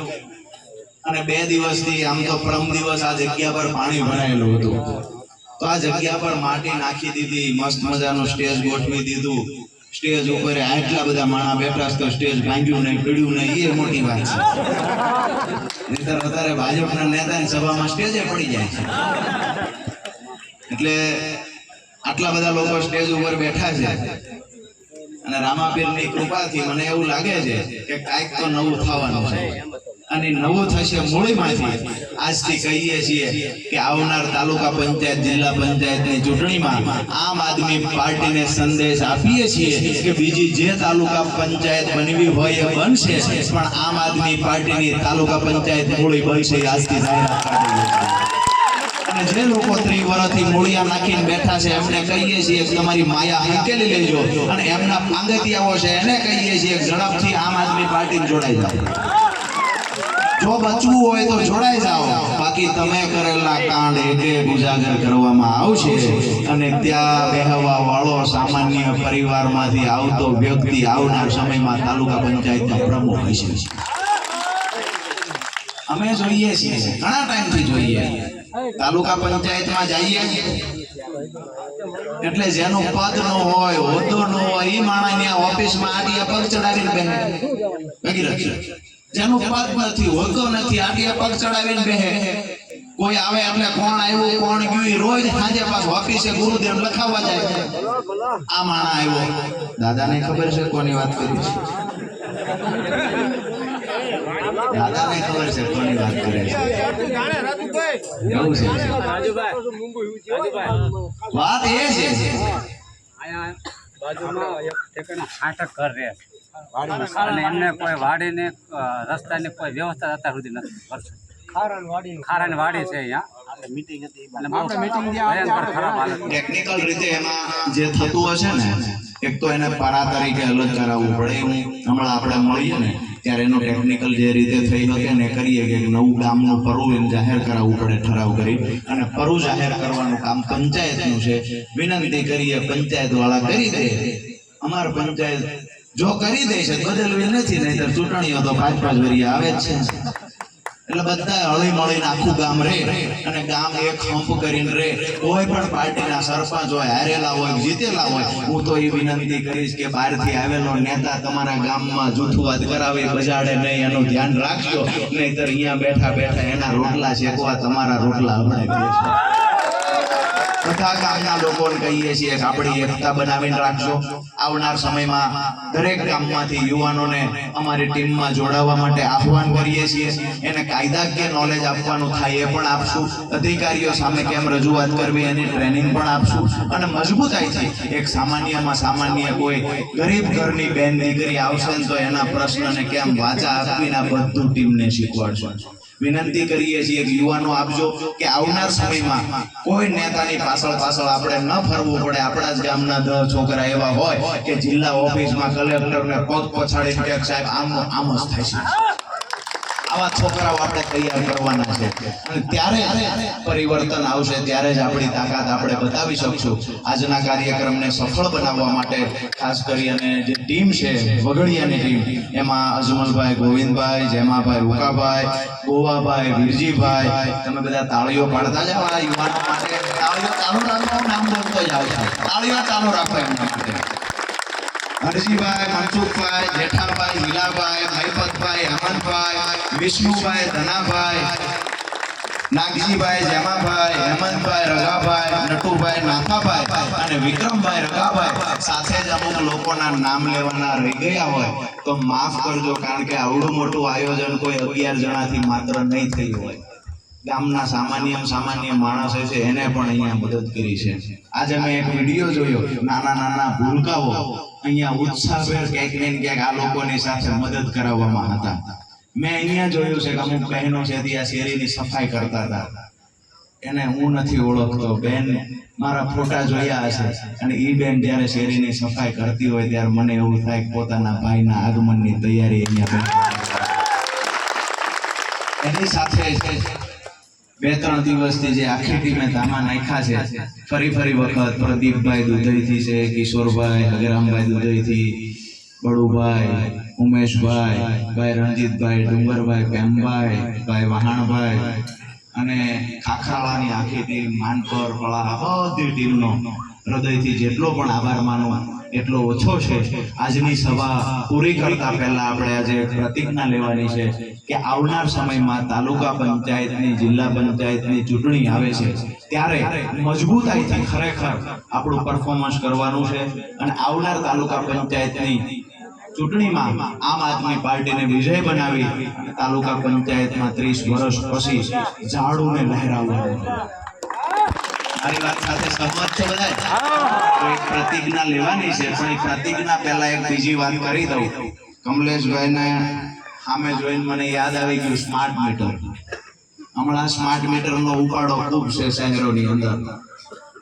અને 2 દિવસથી, આમ તો પ્રમ દિવસ આ જગ્યા પર પાણી ભરાયેલું હતું, તો આ જગ્યા પર માટી નાખી દીધી, મસ્ત મજાનું સ્ટેજ ગોઠવી દીધું. સ્ટેજ ઉપર આટલા બધા માણસ બેઠા છે તો સ્ટેજ ભાંગ્યું નહીં, પીડ્યું નહીં, એ મોટી વાત છે. નહીંતર અત્યારે ભાજપના નેતાની સભામાં સ્ટેજે પડી જાય છે. એટલે આટલા બધા લોકો સ્ટેજ ઉપર બેઠા છે, અને રામાપીરની કૃપાથી મને એવું લાગે છે કે કાંઈક તો નવું થવાનું છે. અને નવું થશે મૂળમાંથી. આજથી કહીએ છીએ કે આવનાર તાલુકા પંચાયત, જિલ્લા પંચાયતની ચૂંટણીમાં આમ આદમી પાર્ટીને સંદેશ આપીએ છીએ કે બીજી જે તાલુકા પંચાયત બનવી હોય એ બનશે, પણ આમ આદમી પાર્ટીની તાલુકા પંચાયત મૂળી બનશે. આજથી જાહેરાત કરી દઈએ છીએ. અને જે લોકો 30 વર્ષથી મૂળિયા નાખીને બેઠા છે એમને કહીએ છીએ કે તમારી માયા હંકેલી લેજો, અને એમના પાંગતિયાઓ છે એને કહીએ છીએ કે ઝડપથી આમ આદમી પાર્ટીને જોડાઈ જાઓ. જો બચવું હોય તો જોડાઈ જાઓ, બાકી તમે કરેલા કાંડ એકે ઉજાગર કરવામાં આવશે. અને ત્યાં બેહવા વાળો સામાન્ય પરિવારમાંથી આવતો વ્યક્તિ આવનાર સમયમાં તાલુકા પંચાયતનો પ્રમુખ હશે. અમે જોઈએ છીએ, ઘણા ટાઈમથી જોઈએ. તાલુકા પંચાયતમાં જઈએ એટલે જેનું પદ ન હોય, હોદ્દો ન હોય, એ માણસ ઓફિસમાં આડીએ પગ ચડાવીને બેહે. જેનું પદ નથી, હોદ્દો નથી, આડીએ પગ ચડાવીને બેહે. કોઈ આવે એટલે કોણ આવ્યું, કોણ ગયું, રોજ સાંજે પાછું ઓફિસે ગુરુદેવ લખાવવા જાય. આ માણસ આવ્યો, દાદાને ખબર છે કોની વાત કરી છે? દાદાને ખબર છે કોની વાત કરે છે. એવું છે. વાત એ છે અને એમને કોઈ વાડીને રસ્તાની કોઈ વ્યવસ્થા અત્યાર સુધી નથી. ખારાની વાડી છે અહીંયા. ટેકનિકલ રીતે એમાં જે થતું હશે ને, એક તો એને પારા તરીકે અલગ કરાવવું પડે. હમણાં આપણે મળીએ ને ત્યારે એનું ટેકનિકલ જે રીતે થઈ શકે ને કરીએ કે નવું ગામનું પરુ જાહેર કરાવવું પડે, ઠરાવ કરી, અને પરુ જાહેર કરવાનું કામ પંચાયતનું છે. વિનંતી કરીએ પંચાયત વાળા કરી દે. અમાર પંચાયત જો કરી દે છે, બદલવી નથી, નહીંતર ચૂંટણીઓ તો 5-5 વરિયા આવે જ છે. એટલે બધા હળી મળીને આખું ગામ રહે, અને ગામ એક હંપ કરીને રહે. કોઈ પણ પાર્ટીના સરપંચ હોય, હારેલા હોય, જીતેલા હોય, હું તો એ વિનંતી કરીશ કે બહારથી આવેલો નેતા તમારા ગામમાં જૂથવાદ કરાવે, બજાડે નહીં, એનું ધ્યાન રાખજો. નહીંતર અહીંયા બેઠા બેઠા એના રોટલા શેકવા તમારા રોટલા હમણાં છે. બધા ગામના લોકોને કહીએ છીએ કે આપણી એકતા બનાવીને રાખજો. આવનાર સમયમાં દરેક ગામમાંથી યુવાનોને અમારી ટીમમાં જોડાવા માટે આહવાન કરીએ છીએ. એને કાયદાકીય નોલેજ આપવાનું થાય એ પણ આપશું. અધિકારીઓ સામે કેમ રજૂઆત કરવી એની ટ્રેનિંગ પણ આપશું. અને મજબૂતાઈથી એક સામાન્યમાં સામાન્ય કોઈ ગરીબ ઘરની બેન દીકરી આવશે ને તો એના પ્રશ્નને કેમ વાચા આપીને બધું ટીમને શીખવાડશું. વિનંતી કરીએ છીએ કે યુવાનો આપજો કે આવનાર સમયમાં કોઈ નેતાની પાછળ આપણે ન ફરવું પડે. આપણા જ ગામના 10 છોકરા એવા હોય કે જિલ્લા ઓફિસમાં કલેક્ટરને પગ પછાડીને કે સાહેબ આમ જ થશે. આવા છોકરાઓ આપણે તૈયાર કરવાના છે, અને ત્યારે પરિવર્તન આવશે, ત્યારે જ આપણી તાકાત આપણે બતાવી શકશું. આજના કાર્યક્રમને સફળ બનાવવા માટે ખાસ કરી અને જે ટીમ છે વગડિયાની ટીમ, એમાં અજમલભાઈ, ગોવિંદભાઈ, જેમાભાઈ, ઉકાભાઈ, ગોવાભાઈ, વીરજીભાઈ, તમે બધા તાળીઓ પાડતા જાઓ આ યુવાનો માટે. તાળીઓ ચાલુ રાખો, નામ બોલતો જાવ છો, તાળીઓ ચાલુ રાખો એમના માટે. હરજીભાઈ, મનસુખભાઈ, જેઠાભાઈ, હીલાભાઈ, મહિપતભાઈ, હેમંતભાઈ, વિષ્ણુભાઈ, ધનાભાઈ, નાગજીભાઈ, જેમાભાઈ, હેમંતભાઈ, રઘાભાઈ, નટુભાઈ, નાથાભાઈ અને વિક્રમભાઈ રઘાભાઈ સાથે જ અમુક લોકોના નામ લેવાના રહી ગયા હોય તો માફ કરજો, કારણ કે આવડું મોટું આયોજન કોઈ 11 જણાથી માત્ર નહીં થયું હોય. ગામના સામાન્ય માણસ છે એને પણ અહીંયા મદદ કરી છે. આજે મેં એક વિડીયો જોયો, નાના ભૂલકાઓ અહીંયા ઉત્સાહભેર ક્યાંક ને ક્યાંક આ લોકોની સાથે મદદ કરાવવામાં હતા. મેં અહીંયા જોયું છે કે અમુક બહેનો છે ત્યાં શેરીની સફાઈ કરતા હતા. એને હું નથી ઓળખતો, બેન મારા ફોટા જોયા હશે અને ઈ બેન જ્યારે શેરીની સફાઈ કરતી હોય ત્યારે મને એવું થાય કે પોતાના ભાઈના આગમનની તૈયારી અહીંયા એની સાથે 2-3 દિવસથી જે આખી ટીમે ધામા નાખ્યા છે, ફરી વખત પ્રદીપભાઈ દુધઈથી છે, કિશોરભાઈ, હગરામભાઈ દુધઈથી, બળુભાઈ, ઉમેશભાઈ, ભાઈ રણજીતભાઈ, ડુંગરભાઈ, પેમભાઈ, ભાઈ વહાણભાઈ અને ખાખરાળાની આખી ટીમ, માનકર, પળારા, બધી ટીમનો હૃદયથી જેટલો પણ આભાર માનો એટલો ઓછો છે. આજની સભા પૂરી કરતા પહેલા આપણે આજે પ્રતિજ્ઞા લેવાની છે કે આવનાર સમયમાં તાલુકા પંચાયતની, જિલ્લા પંચાયતની ચૂંટણી આવે છે ત્યારે મજબૂતાઈથી ખરેખર આપણું પરફોર્મન્સ કરવાનું છે અને આવનાર તાલુકા પંચાયતની ચૂંટણીમાં આમ આદમી પાર્ટીને વિજય બનાવી તાલુકા પંચાયતમાં 30 વર્ષ પછી ઝાડુને લહેરાવવાનું. મારી વાત સાથે સહમત છો બધા? તો એક પ્રતિજ્ઞા લેવાની છે, પણ એ પ્રતિજ્ઞા પહેલા એક બીજી વાત કરી દઉં. કમલેશભાઈને સામે જોઈને મને યાદ આવી ગયું સ્માર્ટ મીટર. હમણાં સ્માર્ટ મીટરનો ઉપાડો ખૂબ છે શહેરોની અંદર.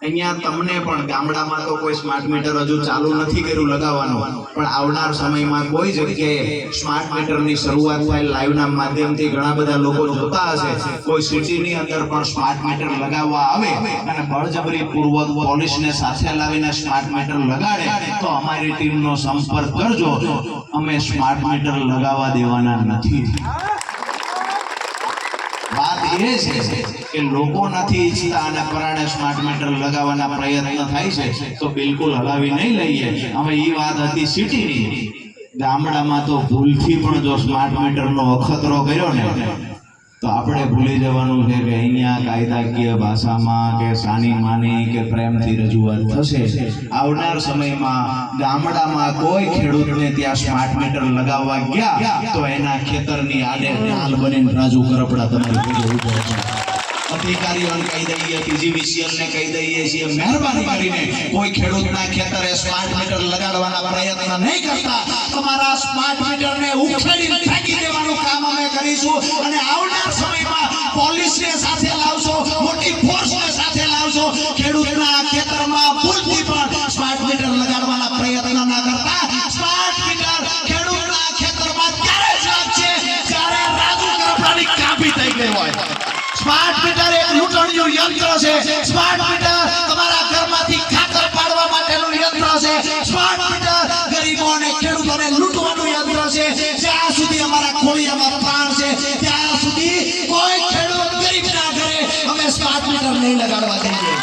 અહીંયા તમને પણ ગામડામાં તો કોઈ સ્માર્ટ મીટર હજુ ચાલુ નથી કર્યું લગાવવાનું, પણ આવનાર સમયમાં કોઈ જગ્યાએ સ્માર્ટ મીટરની શરૂઆત થાય. લાઈવના માધ્યમથી ઘણા બધા લોકો જોતા હશે. કોઈ સિટીની અંદર પણ સ્માર્ટ મીટર લગાવવા આવે અને બળજબરી પૂર્વક પોલીસને સાથે લાવીને સ્માર્ટ મીટર લગાડે તો અમારી ટીમનો સંપર્ક કરજો. અમે સ્માર્ટ મીટર લગાવવા દેવાના નથી. વાત એ છે કે લોકો નથી ઈચ્છતા અને પરાણે સ્માર્ટ મીટર લગાવવાના પ્રયત્ન થાય છે તો બિલકુલ હલાવી નહીં લઈએ. હવે એ વાત હતી સિટીની. ગામડામાં તો ભૂલથી પણ જો સ્માર્ટ મીટરનો અખતરો કર્યો ને તો આપણે ભૂલી જવાનું છે કે અહીંયા કાયદાકીય ભાષામાં કે સાની માની કે પ્રેમથી રજૂઆત થશે. આવનાર સમયમાં ગામડામાં કોઈ ખેડૂતને ત્યાં સ્માર્ટ મીટર લગાવવા ગયા તો એના ખેતરની આડે ઢાલ બનીને રાજુ કરપડા તમારી ઉભો છે. અધિકારીઓને કહી દઈએ, પીજીવીસીએલને કહી દઈએ છીએ, મહેરબાની કરીને કોઈ ખેડૂતના ખેતરે સ્માર્ટ મીટર લગાડવાના પ્રયત્ન નહીં કરતા. તમારા સ્માર્ટ મીટરને ઉખેડીને ફેંકી દેવાનું કામ અમે કરીશું અને આવનાર સમયમાં પોલીસને સાથે લાવશો, મોટી ફોર્સને સાથે લાવશો. ખેડૂતના ખેતરમાં ભૂલથી પણ સ્માર્ટ મીટર લગાડવાના પ્રયત્ન ના કરતા. સ્માર્ટ મીટર ખેડૂતના ખેતરમાં ત્યારે જ લાગશે જ્યારે રાજુ કરપડાની કાપી થઈ ગઈ હોય. સ્માર્ટ મીટર એક લૂંટણીયું યંત્ર છે. સ્માર્ટ મીટર તમારા ઘરમાંથી ખાતર પાડવા માટેનું યંત્ર છે. સ્માર્ટ મીટર ગરીબો અને ખેડૂતોને લૂંટવાનું યંત્ર છે. જ્યાં સુધી અમારા ખોળિયામાં પ્રાણ છે ત્યાં સુધી કોઈ ખેડૂત ગરીબના ઘરે અમે સ્માર્ટ મીટર નહીં લગાડવા દઈએ.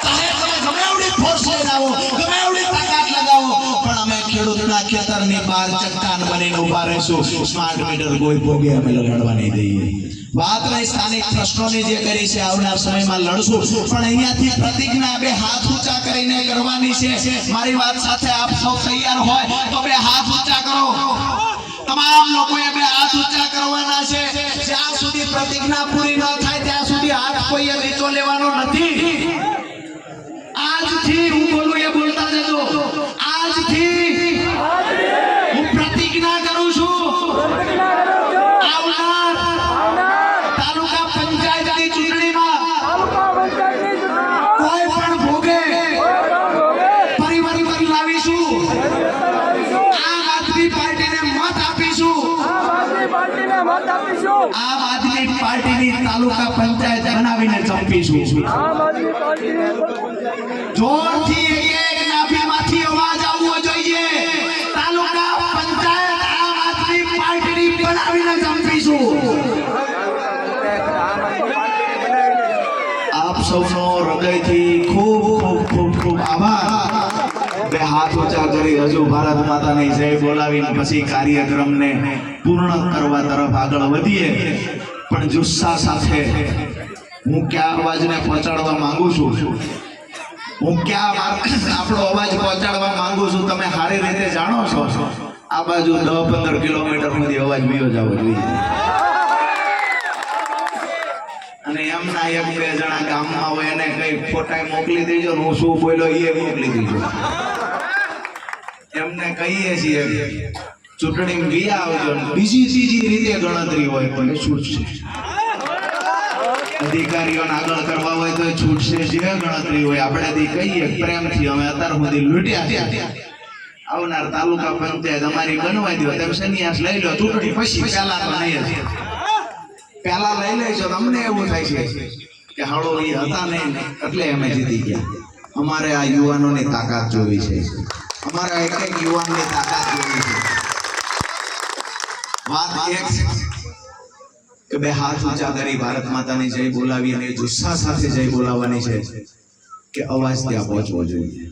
ચાહે તમે ગમે એવડી ફોર્સ લઈને આવો, ગમે એવડી તાકાત લગાવો, પણ અમે ખેડૂતના ખેતરની બહાર ચટ્ટાન બનીને ઉભા રહીશું. સ્માર્ટ મીટર કોઈ ભોગે અમે લગાડવા નહીં દઈએ. વાત નહીં સ્થાનિક પ્રશ્નોની જે કરી છે આવનાર સમયમાં લડશું, પણ અહીંયાથી પ્રતિજ્ઞા 2 હાથ ઊંચા કરીને કરવાની છે. મારી વાત સાથે આપ સૌ તૈયાર હોય તો 2 હાથ ઊંચા કરો. તમામ લોકોએ 2 હાથ ઊંચા કરવાના છે. જ્યાં સુધી પ્રતિજ્ઞા પૂરી ન થાય ત્યાં સુધી હાથ કોઈએ નીચો લેવાનો નથી. આજથી હું બોલું એ બોલતા જજો. આજથી હું પ્રતિજ્ઞા કરું છું. તાલુકા પંચાયતની ચૂંટણીમાં કોઈ પણ ભોગે પરિવર્તન લાવીશું. આમ આદમી પાર્ટીને મત આપીશું. આમ આદમી પાર્ટીની તાલુકા પંચાયત બનાવીને ચંપીશું. જોરથી એક નાભીમાંથી અવાજ આવવો જોઈએ. તાલુકા પંચાયત આમ આદમી પાર્ટીની બનાવીને ચંપીશું. આપ સૌનો હૃદયથી ખૂબ આભાર. 2 હાથ ઊંચા કરી હજુ ભારત માતાની જય બોલાવીને પછી કાર્યક્રમને પૂર્ણ કરવા તરફ આગળ વધીએ. પણ જુસ્સા સાથે હું કયા અવાજને પહોંચાડવા માંગુ છું, હું કયા આપણો અવાજ પહોંચાડવા માંગુ છું, તમે સારી રીતે જાણો છો. આ બાજુ 10-15 કિલોમીટર સુધી અવાજ બીજો જવો જોઈએ. અને એમના 1-2 જણા ગામમાં હોય એને કઈ ફોટા મોકલી દેજો ને હું શું બોલ્યો એ મોકલી દેજો. એમને કહીએ છીએ ચૂંટણી વી આવજો, બીજી ત્રીજી રીતે ગણતરી હોય પણ છૂટશે. અધિકારીઓને આગળ કરવા હોય તો છૂટશે. જે ગણતરી હોય આપણે કહીએ પ્રેમથી અમે અત્યાર સુધી લૂંટ્યા છે, આવનાર તાલુકા પંચાયત અમારી બનવા દો, તેમ સંન્યાસ લઈ લો. ચૂંટણી પછી પહેલા તો નહીં જ, પહેલા લઈ લેજો. અમને એવું થાય છે કે હાળો એ હતા નહીં એટલે અમે જીતી ગયા. અમારે આ યુવાનોની તાકાત જોવી છે, અમારે એક એક યુવાનની તાકાત જોવી છે. વાત એક કે બે હાથ ઊંચા કરી ભારત માતાની જય બોલાવી અને જુસ્સા સાથે જય બોલાવવાની છે કે અવાજ ત્યાં પહોંચવો જોઈએ.